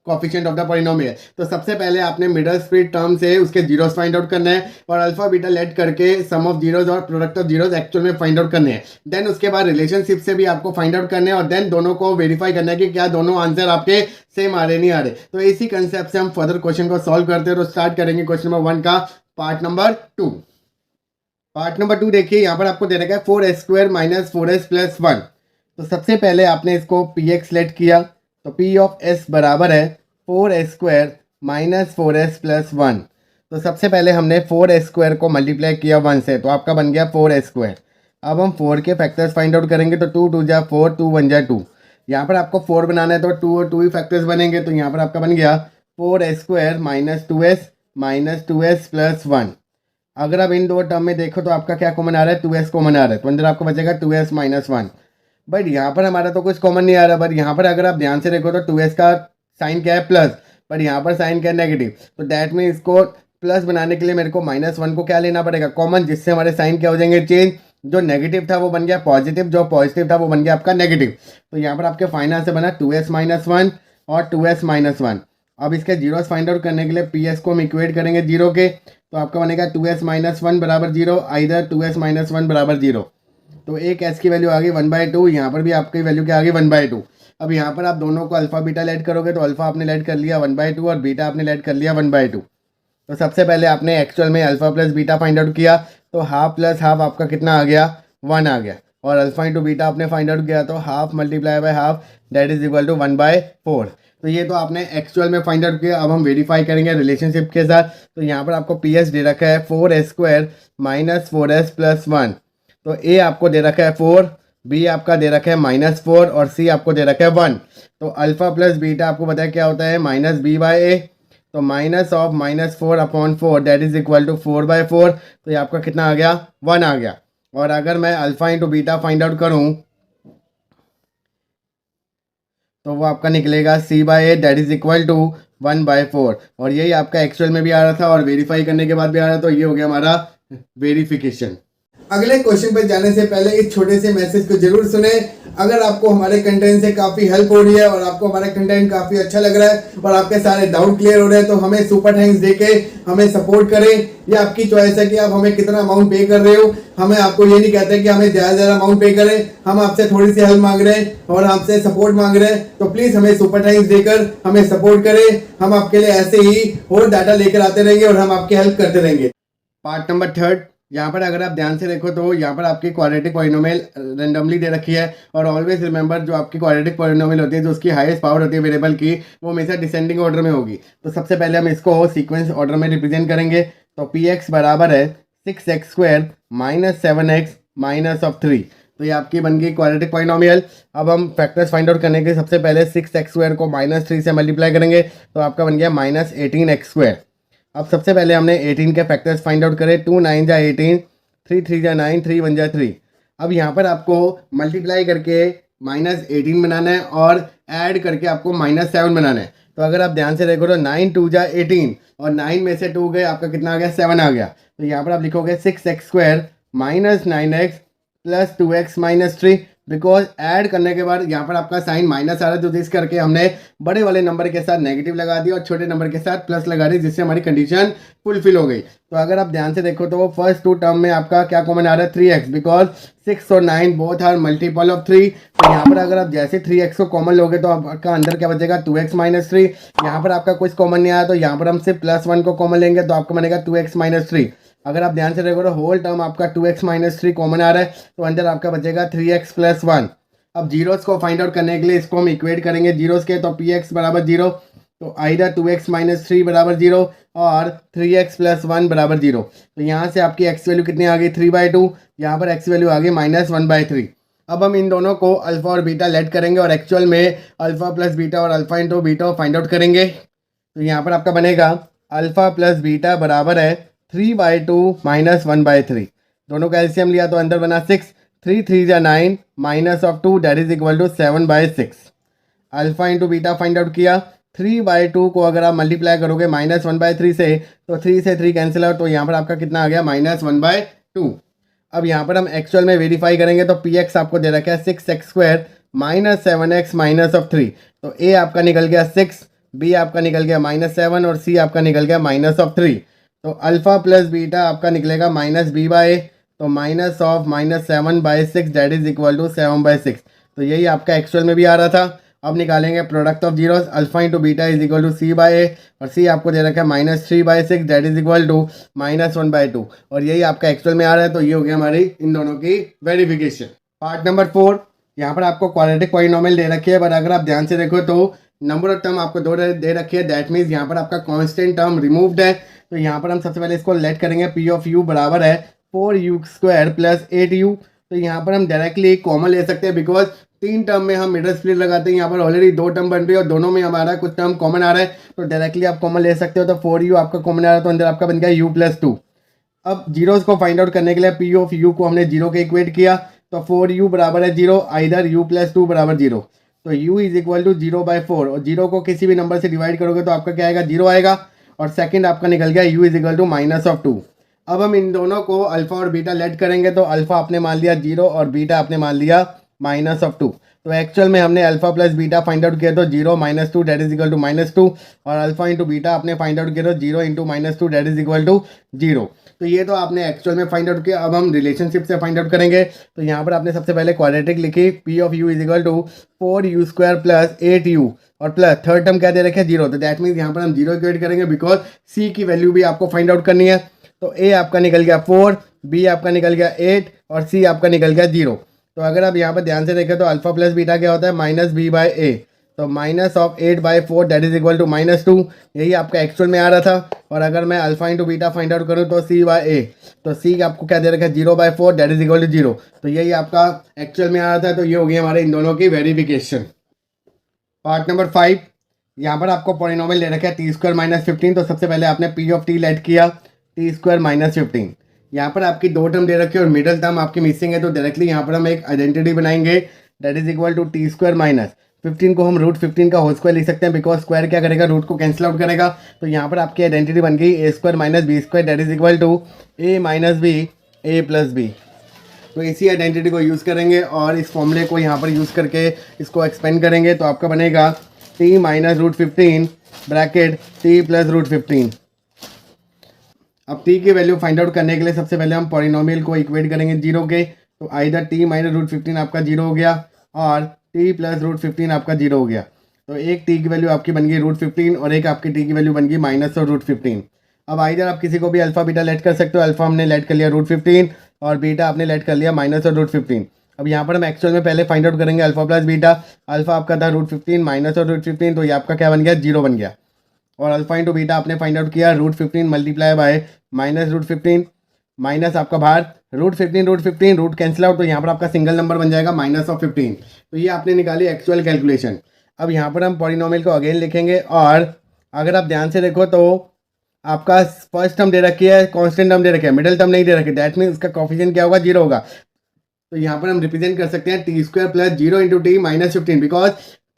coefficient of the polynomial. तो सबसे पहले आपने मिडल स्पीड टर्म से उसके जीरोस फाइंड आउट करना है और अल्फा बीटा लेट करके सम ऑफ जीरोस और प्रोडक्ट ऑफ जीरोस एक्चुअल में फाइंड आउट करने हैं। देन उसके बाद रिलेशनशिप से भी आपको फाइंड आउट करने हैं और देन दोनों को वेरीफाई करना है कि क्या दोनों आंसर आपके सेम आ रहे नहीं आ रहे। तो इसी कंसेप्ट से हम फर्दर क्वेश्चन को सॉल्व करते हैं। तो स्टार्ट करेंगे क्वेश्चन नंबर 1 का पार्ट नंबर 2। पार्ट नंबर 2 देखिए, यहाँ पर आपको दे रखा है 4s² - 4s + 1। तो सबसे पहले आपने इसको px लेट किया, तो p ऑफ s बराबर है 4s² - 4s + 1। तो सबसे पहले हमने 4s² को मल्टीप्लाई किया 1 से, तो आपका बन गया 4s²। अब हम 4 के फैक्टर्स फाइंड आउट करेंगे, तो 2 × 2 = 4, 2 × 1 = 2। यहाँ पर आपको 4 बनाना है तो 2 और 2 ही फैक्टर्स बनेंगे। तो यहाँ पर आपका बन गया 4s² - 2s - 2s + 1। अगर आप इन दो टर्म में देखो तो आपका क्या कॉमन आ रहा है, 2s कॉमन आ रहा है, तो अंदर आपको बचेगा 2s - 1। बट यहाँ पर हमारा तो कुछ कॉमन नहीं आ रहा। बट यहाँ पर अगर आप ध्यान से देखो तो 2s का साइन क्या है, प्लस, बट यहाँ पर साइन क्या है, नेगेटिव। तो डैट मीन इसको प्लस बनाने के लिए मेरे को -1 को क्या लेना पड़ेगा, कॉमन, जिससे हमारे साइन क्या हो जाएंगे, चेंज। जो नेगेटिव था वो बन गया पॉजिटिव, जो पॉजिटिव था वो बन गया आपका नेगेटिव। तो यहाँ पर आपके फाइनल से बना 2s - 1 और 2s - 1। अब इसके जीरोस फाइंड आउट करने के लिए पी को हम इक्वेट करेंगे जीरो के, तो आपका बनेगा 2s - 1 बराबर 0, आइदर 2s - 1 बराबर 0। तो एक s की वैल्यू आ गई 1/2, यहाँ पर भी आपकी वैल्यू क्या आ गई 1/2। अब यहाँ पर आप दोनों को अल्फा बीटा लेट करोगे, तो अल्फा आपने लेट कर लिया 1/2 और बीटा आपने लेट कर लिया 1/2। तो सबसे पहले आपने एक्चुअल में alpha plus beta find out किया, तो हाफ प्लस हाफ आपका कितना आ गया, 1 आ गया। और अल्फा इंटू बीटा आपने फाइंड आउट किया, तो half multiply by half that is equal to 1/4। तो ये तो आपने एक्चुअल में फाइंड आउट किया। अब हम वेरीफाई करेंगे रिलेशनशिप के साथ। तो यहाँ पर आपको पी दे रखा है 4s² - 4s + 1। तो ए आपको दे रखा है 4, बी आपका दे रखा है -4 और सी आपको दे रखा है 1। तो अल्फा प्लस बीटा आपको पता है क्या होता है, -b/a। तो minus of -4/4 that is equal to 4/4। तो ये आपका कितना आ गया, 1 आ गया। और अगर मैं alpha into beta find out करूँ तो वो आपका निकलेगा c/a that is equal to 1/4। और यही आपका एक्चुअल में भी आ रहा था और वेरीफाई करने के बाद भी आ रहा था। तो ये हो गया हमारा वेरिफिकेशन। अगले क्वेश्चन पर जाने से पहले इस छोटे से मैसेज को जरूर सुने। अगर आपको हमारे कंटेंट से काफ़ी हेल्प हो रही है और आपको हमारा कंटेंट काफ़ी अच्छा लग रहा है और आपके सारे डाउट क्लियर हो रहे हैं, तो हमें सुपर थैंक्स देके हमें सपोर्ट करें। ये आपकी चॉइस है कि आप हमें कितना अमाउंट पे कर रहे हो। हमें आपको ये नहीं कहते कि हमें ज़्यादा अमाउंट पे करें, हम आपसे थोड़ी सी हेल्प मांग रहे हैं और आपसे सपोर्ट मांग रहे हैं। तो प्लीज़ हमें सुपर थैंक्स देकर हमें सपोर्ट करें। हम आपके लिए ऐसे ही और डाटा लेकर आते रहेंगे और हम आपकी हेल्प करते रहेंगे। पार्ट नंबर 3, यहाँ पर अगर आप ध्यान से देखो तो यहाँ पर आपकी क्वाड्रेटिक पॉलिनोमियल रेंडमली दे रखी है। और ऑलवेज रिमेंबर, जो आपकी क्वाड्रेटिक पॉलिनोमियल होती है, जो उसकी हाईएस्ट पावर होती है वेरिएबल की, वो हमेशा डिसेंडिंग ऑर्डर में होगी। तो सबसे पहले हम इसको सीक्वेंस ऑर्डर में रिप्रेजेंट करेंगे। तो px बराबर है 6x² - 7x - 3। तो ये आपकी बन गई क्वाड्रेटिक पॉलिनोमियल। अब हम फैक्टर्स फाइंड आउट करने के सबसे पहले 6x² को -3 से मल्टीप्लाई करेंगे, तो आपका बन गया -18x²। अब सबसे पहले हमने 18 के फैक्टर्स फाइंड आउट करे। 2 × 9 = 18, 3 × 3 = 9, 3 × 1 = 3। अब यहाँ पर आपको मल्टीप्लाई करके -18 बनाना है और ऐड करके आपको -7 बनाना है। तो अगर आप ध्यान से देखो तो 9 × 2 = 18 और 9 में से 2 गए, आपका कितना आ गया, 7 आ गया। तो यहाँ पर आप लिखोगे 6x² - 9x + 2x - 3। Because add करने के बाद यहाँ पर आपका साइन माइनस आ रहा है, तो इस करके हमने बड़े वाले नंबर के साथ नेगेटिव लगा दिया और छोटे नंबर के साथ प्लस लगा दी, जिससे हमारी कंडीशन फुलफिल हो गई। तो अगर आप ध्यान से देखो तो फर्स्ट 2 टर्म में आपका क्या कॉमन आ रहा है, 3x, बिकॉज 6 और 9 बोथ आर मल्टीपल ऑफ 3। तो यहाँ पर अगर आप जैसे 3x को कॉमन लोगे तो आपका अंदर क्या बचेगा, 2x - 3। यहाँ पर आपका कुछ कॉमन नहीं आया, तो यहाँ पर हम सिर्फ +1 को कॉमन लेंगे, तो आपको बनेगा 2x - 3। अगर आप ध्यान से देखो तो होल टर्म आपका 2x - 3 कॉमन आ रहा है, तो अंदर आपका बचेगा 3x + 1। अब जीरोस को फाइंड आउट करने के लिए इसको हम इक्वेट करेंगे जीरोस के। तो px बराबर 0, तो आइदर 2x - 3 बराबर 0 और 3x + 1 बराबर 0। तो यहाँ से आपकी x वैल्यू कितनी आ गई, 3/2। यहाँ पर x वैल्यू आ गई -1/3। अब हम इन दोनों को अल्फा और बीटा लेट करेंगे और एक्चुअल में अल्फा प्लस बीटा और alpha into beta find out करेंगे। तो यहाँ पर आपका बनेगा अल्फा प्लस बीटा बराबर है 3/2 माइनस 1/3, दोनों का एलसीएम लिया तो अंदर बना 6, 3 3 जा 9 minus of 2 that is equal to 7/6। Alpha into beta find out किया, 3/2 को अगर आप मल्टीप्लाई करोगे -1/3 से तो 3 से 3 कैंसिल आउट, तो यहाँ पर आपका कितना आ गया -1/2। अब यहाँ पर हम एक्चुअल में वेरीफाई करेंगे तो पी एक्स आपको दे रखा है 6x² minus 7x minus of 3, तो ए आपका निकल गया 6, बी आपका निकल गया -7 और सी आपका निकल गया माइनस ऑफ 3। तो अल्फा प्लस बीटा आपका निकलेगा -b/a, तो minus of -7/6 that is equal to 7/6। तो यही आपका एक्चुअल में भी आ रहा था। अब निकालेंगे product of zeros, alpha into beta is equal to c/a और c आपको दे रखा है -3/6 दैट इज इक्वल टू -1/2, और यही आपका एक्चुअल में आ रहा है। तो ये हो गया हमारी इन दोनों की वेरिफिकेशन। पार्ट नंबर 4, यहाँ पर आपको क्वाड्रेटिक पॉलिनोमियल दे रखी है, बट अगर आप ध्यान से देखो तो नंबर ऑफ टर्म आपको 2 दे रखी है, दैट मीन्स यहाँ पर आपका कांस्टेंट टर्म रिमूव्ड है। तो यहाँ पर हम सबसे पहले इसको लेट करेंगे, पी ऑफ यू बराबर है 4u² प्लस 8u। तो यहाँ पर हम डायरेक्टली कॉमन ले सकते हैं, बिकॉज 3 टर्म में हम मिडल स्प्लिट लगाते हैं, यहाँ पर ऑलरेडी 2 टर्म बन रही है और दोनों में हमारा कुछ टर्म कॉमन आ रहा है, तो डायरेक्टली आप कॉमन ले सकते हो। तो 4u आपका कॉमन आ रहा है, तो अंदर आपका बन गया u+2। अब जीरोस को फाइंड आउट करने के लिए पी ऑफ यू को हमने 0 के इक्वेट किया, तो 4u बराबर है 0, आइदर u+2 बराबर 0। तो u इज इक्वल टू 0/4, और 0 को किसी भी नंबर से डिवाइड करोगे तो आपका क्या आएगा 0 आएगा, और सेकंड आपका निकल गया u इज इक्वल टू -2। अब हम इन दोनों को अल्फा और बीटा लेट करेंगे, तो अल्फा आपने मान लिया 0 और बीटा आपने मान लिया -2। तो एक्चुअल में हमने alpha plus beta find out किया तो 0 -2 दैट इज इक्वल टू -2, और अल्फा इंटू बीटा आपने फाइंड आउट किया तो 0 into -2 that is equal to 0। तो ये तो आपने एक्चुअल में फाइंड आउट किया। अब हम रिलेशनशिप से फाइंड आउट करेंगे, तो यहाँ पर आपने सबसे पहले क्वाड्रेटिक लिखी, P of U is equal to 4u² plus 8u, और प्लस थर्ड टर्म क्या दे रखे 0, तो दैट मीन्स यहाँ पर हम 0 इक्वेट करेंगे, बिकॉज सी की वैल्यू भी आपको फाइंड आउट करनी है। तो ए आपका निकल गया 4, बी आपका निकल गया 8 और सी आपका निकल गया 0। तो अगर आप यहाँ पर ध्यान से देखें तो अल्फा प्लस बीटा क्या होता है -b/a, तो minus of 8/4 that is equal to -2, यही आपका एक्चुअल में आ रहा था। और अगर मैं alpha into beta find out करूँ तो c/a, तो c आपको क्या दे रखा है 0/4 दैट इज इक्वल टू 0, तो यही आपका एक्चुअल में आ रहा था। तो ये हो गई हमारे इन दोनों की वेरिफिकेशन। पार्ट नंबर 5, यहाँ पर आपको पॉलिनोमियल ले रखा है t² - 15, तो सबसे पहले आपने p ऑफ t लेट किया t² - 15। यहाँ पर आपकी 2 टर्म दे रखी है और मिडल टर्म आपकी मिसिंग है, तो डायरेक्टली यहाँ पर हम एक आइडेंटिटी बनाएंगे, that is equal to t² - 15 को हम √15 का होल स्क्वायर लिख सकते हैं, बिकॉज स्क्वायर क्या करेगा रूट को कैंसिल आउट करेगा। तो यहाँ पर आपकी आइडेंटिटी बन गई a² - b² that is equal to a - b a + b। तो इसी आइडेंटिटी को यूज़ करेंगे और इस फॉर्मूले को यहाँ पर यूज़ करके इसको एक्सपेंड करेंगे, तो आपका बनेगा t - √15 ब्रैकेट t + √15। अब t की वैल्यू फाइंड आउट करने के लिए सबसे पहले हम पॉलिनोमियल को इक्वेट करेंगे 0 के, तो आइदर t - √15 आपका 0 हो गया और t + √15 आपका 0 हो गया। तो एक t की वैल्यू आपकी बन गई √15 और एक आपकी t की वैल्यू बन गई -√15। अब आइदर आप किसी को भी अल्फा बीटा लेट कर सकते हो, अल्फा हमने लेट कर लिया √15 और बीटा आपने लेट कर लिया -√15। अब यहाँ पर हम एक्चुअल में पहले फाइंड आउट करेंगे अल्फा प्लस बीटा। अल्फा आपका था √15 -√15, तो ये आपका क्या बन गया 0 बन गया, और अल्फा इंटू बीटा आपने फाइंड आउट किया √15 मल्टीप्लाई बाय -√15, माइनस आपका बाहर √15 रूट कैंसिल आउट, तो यहाँ पर आपका सिंगल नंबर बन जाएगा -15। तो ये आपने निकाली एक्चुअल कैलकुलेशन। अब यहाँ पर हम पॉलिनोमियल को अगेन लिखेंगे, और अगर आप ध्यान से देखो तो आपका फर्स्ट टर्म दे रखी है, कांस्टेंट टर्म दे रखी है, मिडिल टर्म नहीं दे रखी, दैट मीन्स उसका कोफिशिएंट क्या होगा 0 होगा। तो यहाँ पर हम रिप्रेजेंट कर सकते हैं t² + 0 into t - 15, because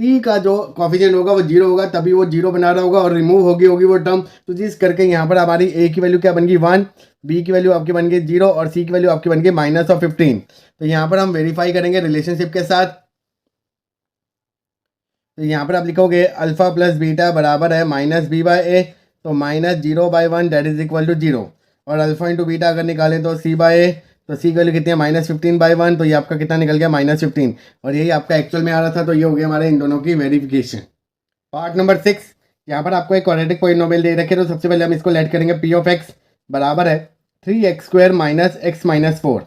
t का जो कोफिशिएंट होगा वो 0 होगा, तभी वो 0 बना रहा होगा और रिमूव होगी वो टर्म। तो जिस करके यहाँ पर हमारी a की वैल्यू क्या बन गई 1, b की वैल्यू आपकी बन गई 0 और c की वैल्यू आपकी बन गई -15। तो यहाँ पर हम वेरीफाई करेंगे रिलेशनशिप के साथ। तो यहाँ पर आप लिखोगे अल्फा प्लस बीटा बराबर है -b/a, तो -0/1 दैट इज इक्वल टू 0, और अल्फा इंटू बीटा अगर निकालें तो c/a, तो c की वैल्यू कितनी है -15/1, तो ये आपका कितना निकल गया -15, और यही आपका एक्चुअल में आ रहा था। तो ये हो गया हमारे इन दोनों की वेरिफिकेशन। पार्ट नंबर 6, यहाँ पर आपको एक क्वाड्रेटिक पॉलिनोमियल दे रखे, तो सबसे पहले हम इसको लेट करेंगे p ऑफ x बराबर है 3x² - x - 4।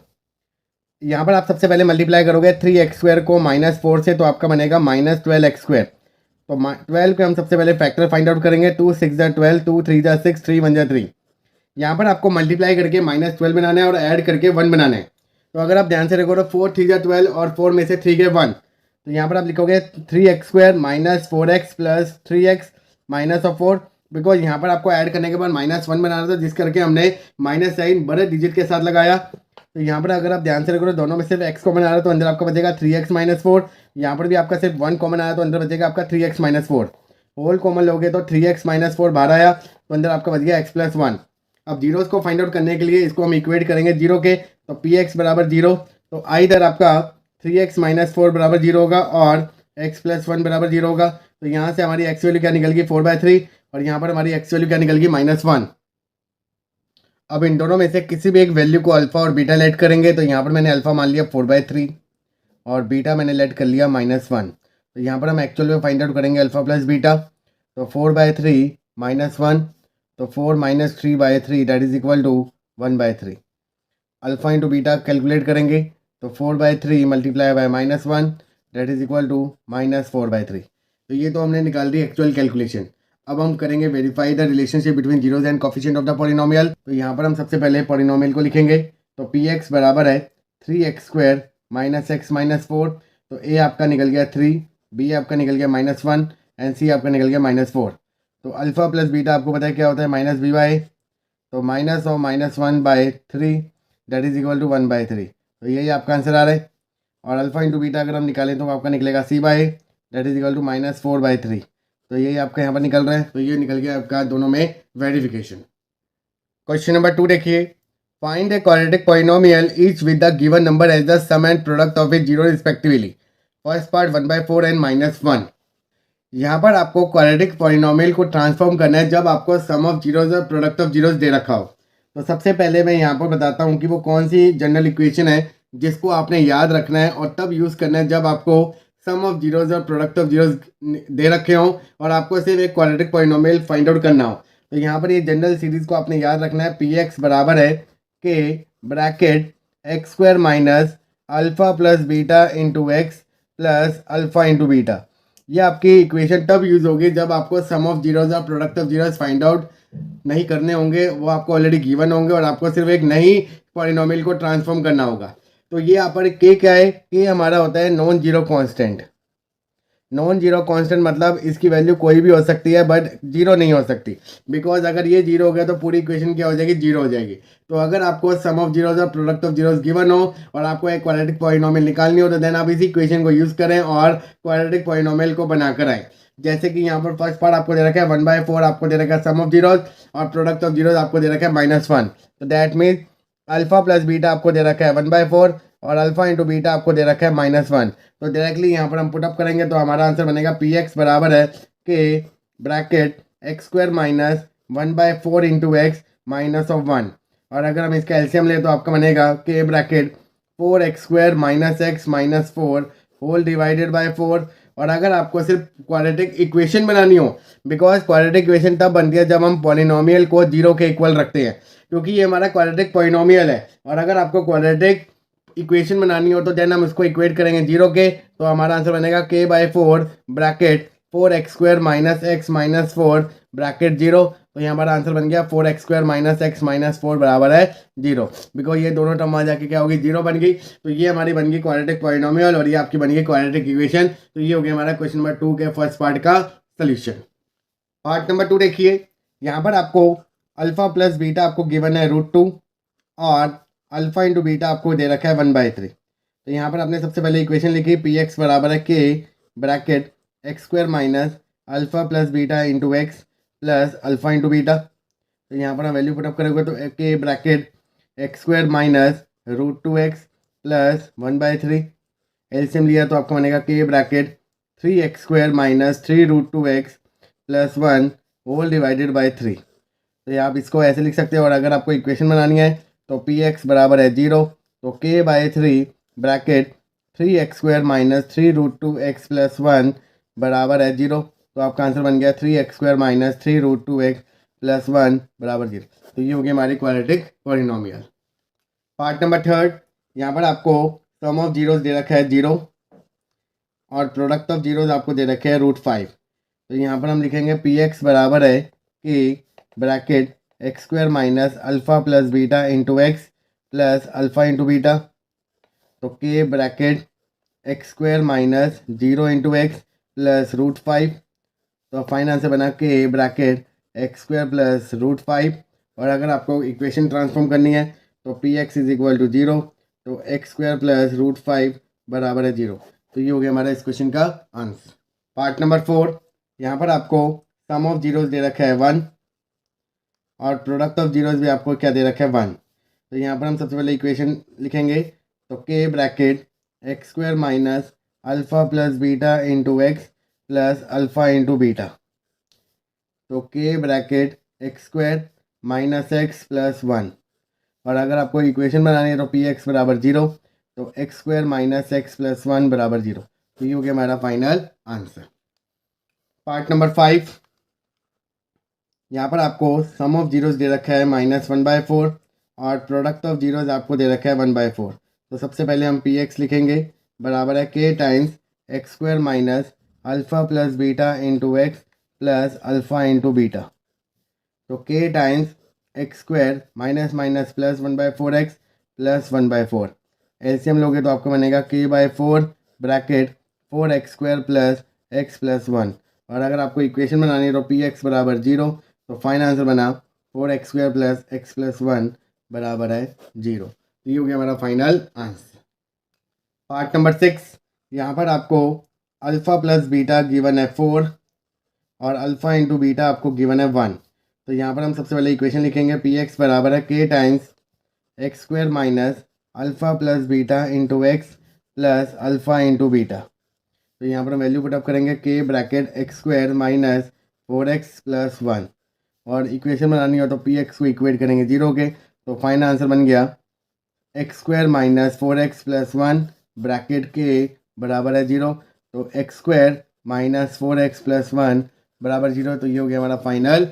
यहाँ पर आप सबसे पहले मल्टीप्लाई करोगे 3x² को -4 से, तो आपका बनेगा -12x²। तो 12 के हम सबसे पहले फैक्टर फाइंड आउट करेंगे, 2 6 × 12, 2 3 × 6, 3 1 × 3। यहाँ पर आपको मल्टीप्लाई करके -12 बनाना है और ऐड करके 1 बनाना है। तो अगर आप ध्यान से देखो तो 4 3 × 12 और 4 में से 3 गए 1, तो यहाँ पर आप लिखोगे 3x² - 4x + 3x - 4 बिकॉज यहाँ पर आपको ऐड करने के बाद -1 बनाना था, जिस करके हमने माइनस साइन बड़े डिजिट के साथ लगाया। तो यहाँ पर अगर आप ध्यान से रखो दोनों में सिर्फ x कॉमन आ रहा है तो अंदर आपका बचेगा 3x - 4। यहाँ पर भी आपका सिर्फ 1 कॉमन आया तो अंदर बचेगा आपका 3x - 4। होल कॉमन लोगे तो 3x - 4 बाहर आया तो अंदर आपका बच गया x + 1। अब जीरोस को फाइंड आउट करने के लिए इसको हम इक्वेट करेंगे जीरो के, तो px बराबर 0, तो इधर आपका 3x - 4 बराबर 0 होगा और x + 1 बराबर 0 होगा। तो यहाँ से हमारी x वैल्यू क्या निकल गई 4/3 और यहाँ पर हमारी x वैल्यू क्या निकल गई -1। अब इन दोनों में से किसी भी एक वैल्यू को अल्फा और बीटा लेट करेंगे, तो यहाँ पर मैंने अल्फा मान लिया 4/3 और बीटा मैंने लेट कर लिया -1। तो यहाँ पर हम एक्चुअल में फाइंड आउट करेंगे अल्फा प्लस बीटा, तो 4/3 -1, तो 4 - 3/3 that is equal to 1/3। Alpha into beta calculate करेंगे तो 4/3 multiply by -1 that is equal to -4/3। तो ये तो हमने निकाल दी एक्चुअल कैलकुलेशन। अब हम करेंगे verify the relationship between zeros and coefficient of the polynomial. तो यहाँ पर हम सबसे पहले पॉलिनोमियल को लिखेंगे, तो px बराबर है 3x² - x - 4। तो a आपका निकल गया 3, b आपका निकल गया -1 एंड c आपका निकल गया -4। तो अल्फा प्लस बीटा आपको पता है क्या होता है -b/a, तो -1/3 दैट इज इक्वल टू 1/3। तो यही आपका आंसर आ रहा है। और अल्फा इंटू बीटा अगर हम निकालें तो आपका निकलेगा c/a that is equal to -4/3। तो यही आपका यहाँ पर निकल रहा है। तो ये निकल गया आपका दोनों में वेरिफिकेशन। क्वेश्चन नंबर 2 देखिए, find a quadratic polynomial each with the given number as the sum and product of it zero respectively. First part 1/4 and -1। यहाँ पर आपको क्वाड्रेटिक पॉलिनोमियल को ट्रांसफॉर्म करना है जब आपको सम ऑफ जीरोज और प्रोडक्ट ऑफ जीरोज दे रखा हो। तो सबसे पहले मैं यहाँ पर बताता हूँ कि वो कौन सी जनरल इक्वेशन है जिसको आपने याद रखना है और तब यूज़ करना है जब आपको सम ऑफ जीरोज और प्रोडक्ट ऑफ जीरोज दे रखे हों और आपको सिर्फ एक क्वाड्रेटिक पॉलिनोमियल फाइंड आउट करना हो। तो यहाँ पर ये जनरल सीरीज को आपने याद रखना है। px बराबर है के bracket x² minus alpha plus beta into x plus alpha into beta. ये आपकी इक्वेशन तब यूज होगी जब आपको सम ऑफ जीरोज और product of zeros find out नहीं करने होंगे, वो आपको ऑलरेडी गिवन होंगे और आपको सिर्फ एक नई पॉलिनोमियल को ट्रांसफॉर्म करना होगा। तो ये यहाँ पर के क्या है, के हमारा होता है non zero constant. Non zero constant मतलब इसकी वैल्यू कोई भी हो सकती है बट जीरो नहीं हो सकती, बिकॉज अगर ये जीरो हो गया तो पूरी इक्वेशन क्या हो जाएगी, जीरो हो जाएगी। तो अगर आपको सम ऑफ जीरोज और प्रोडक्ट ऑफ जीरोज गिवन हो और आपको एक क्वाड्रेटिक पॉलिनोमियल निकालनी हो तो देन आप इसी इक्वेशन को यूज करें और क्वाड्रेटिक पॉलिनोमियल को बनाकर आए। जैसे कि यहाँ पर फर्स्ट पार्ट आपको दे रखा है 1/4, आपको दे रखा है सम ऑफ जीरोज और प्रोडक्ट ऑफ जीरोज आपको दे रखा है -1। तो that means alpha plus beta आपको दे रखा है 1/4 और अल्फा इंटू बीटा आपको दे रखा है -1। तो डायरेक्टली यहाँ पर हम पुटअप करेंगे तो हमारा आंसर बनेगा px बराबर है के bracket x² minus 1/4 into x minus of 1। और अगर हम इसका एलसीएम ले तो आपका बनेगा के bracket 4x² minus x minus 4 whole divided by 4। और अगर आपको सिर्फ क्वाड्रेटिक इक्वेशन बनानी हो, बिकॉज क्वाड्रेटिक इक्वेशन तब बनती है जब हम पॉलिनोमियल को जीरो के इक्वल रखते हैं, क्योंकि ये हमारा क्वाड्रेटिक पॉलिनोमियल है। और अगर आपको क्वाड्रेटिक इक्वेशन बनानी हो तो देन हम इसको इक्वेट करेंगे जीरो के, तो हमारा आंसर बनेगा k/4 bracket 4x² minus x minus 4 bracket 0। तो ये हमारा आंसर बन गया 4x² माइनस एक्स माइनस 4 बराबर है 0, बिकॉज ये दोनों टर्म आ जाके क्या होगी, जीरो बन गई। तो ये हमारी बन गई क्वाड्रेटिक पॉलिनोमियल और ये आपकी बन गई क्वाड्रेटिक इक्वेशन। तो ये हो गया हमारा क्वेश्चन नंबर 2 के फर्स्ट पार्ट का सोल्यूशन। पार्ट नंबर 2 देखिए, यहाँ पर आपको अल्फा प्लस बीटा आपको गिवन है √2 और अल्फा इंटू बीटा आपको दे रखा है 1/3। तो यहाँ पर आपने सबसे पहले इक्वेशन लिखी px बराबर है के bracket x² minus alpha plus beta into x plus alpha into beta. तो यहाँ पर हम वैल्यू पुटअप करेंगे तो के bracket x² minus √2x plus 1/3। LCM लिया तो आपको बनेगा के bracket 3x² minus 3√2x plus 1 whole divided by 3। तो ये आप इसको ऐसे लिख सकते हो। और अगर आपको इक्वेशन बनानी है तो px बराबर है 0, तो k/3 bracket 3x² minus 3√2x plus 1 बराबर है 0। तो आपका आंसर बन गया 3x² माइनस 3√2x प्लस 1 बराबर 0। तो ये हो गई हमारी क्वाड्रेटिक पॉलिनोमियल। पार्ट नंबर 3, यहाँ पर आपको सम ऑफ जीरोज दे रखा है 0 और प्रोडक्ट ऑफ जीरोज आपको दे रखे हैं √5। तो यहाँ पर हम लिखेंगे px बराबर है कि bracket x² minus alpha plus beta into x plus alpha into beta. तो के bracket x² minus 0 into x plus √5। तो फाइन आंसर बना के bracket x square plus root 5, और अगर आपको इक्वेशन ट्रांसफॉर्म करनी है तो p x is equal to 0, तो एक्स स्क्वायर प्लस रूट 5 बराबर है 0। तो ये हो गया हमारा इस क्वेश्चन का आंसर। पार्ट नंबर 4, यहाँ पर आपको सम ऑफ जीरोस दे रखा है 1 और प्रोडक्ट ऑफ जीरोस भी आपको क्या दे रखा है 1। तो यहाँ पर हम सबसे पहले इक्वेशन लिखेंगे, तो के bracket x square minus alpha plus beta into x plus alpha into beta, तो के bracket x square minus x plus 1, और अगर आपको इक्वेशन बनानी है तो पी एक्स बराबर 0, तो x square minus x plus 1 बराबर 0। तो ये हो गया हमारा फाइनल आंसर। पार्ट नंबर 5, यहाँ पर आपको सम ऑफ जीरोस दे रखा है -1/4 और प्रोडक्ट ऑफ जीरोस आपको दे रखा है 1/4। तो सबसे पहले हम पी एक्स लिखेंगे, बराबर है के times x square minus alpha plus beta into x plus alpha into beta, तो के times x square minus minus plus 1/4 x plus 1/4, LCM लोगे तो आपको बनेगा k/4 bracket 4x square plus x plus 1, और अगर आपको इक्वेशन बनानी है तो पी एक्स बराबर 0, तो फाइनल आंसर बना 4x square plus x plus 1 बराबर है 0। तो ये हो गया हमारा फाइनल आंसर। पार्ट नंबर 6, यहाँ पर आपको अल्फ़ा प्लस बीटा गिवन है 4 और अल्फ़ा इंटू बीटा आपको गिवन है 1। तो यहाँ पर हम सबसे पहले इक्वेशन लिखेंगे, पी एक्स बराबर है के times x square minus alpha plus beta into x plus alpha into beta, तो यहाँ पर हम वैल्यू पुटअप करेंगे, के bracket x square minus 4x plus 1, और इक्वेशन बनानी हो तो पी एक्स को इक्वेट करेंगे 0 के, तो फाइनल आंसर बन गया x square minus 4x plus 1 bracket के बराबर है 0, तो x square minus 4x plus 1 बराबर 0। तो ये हो गया हमारा फाइनल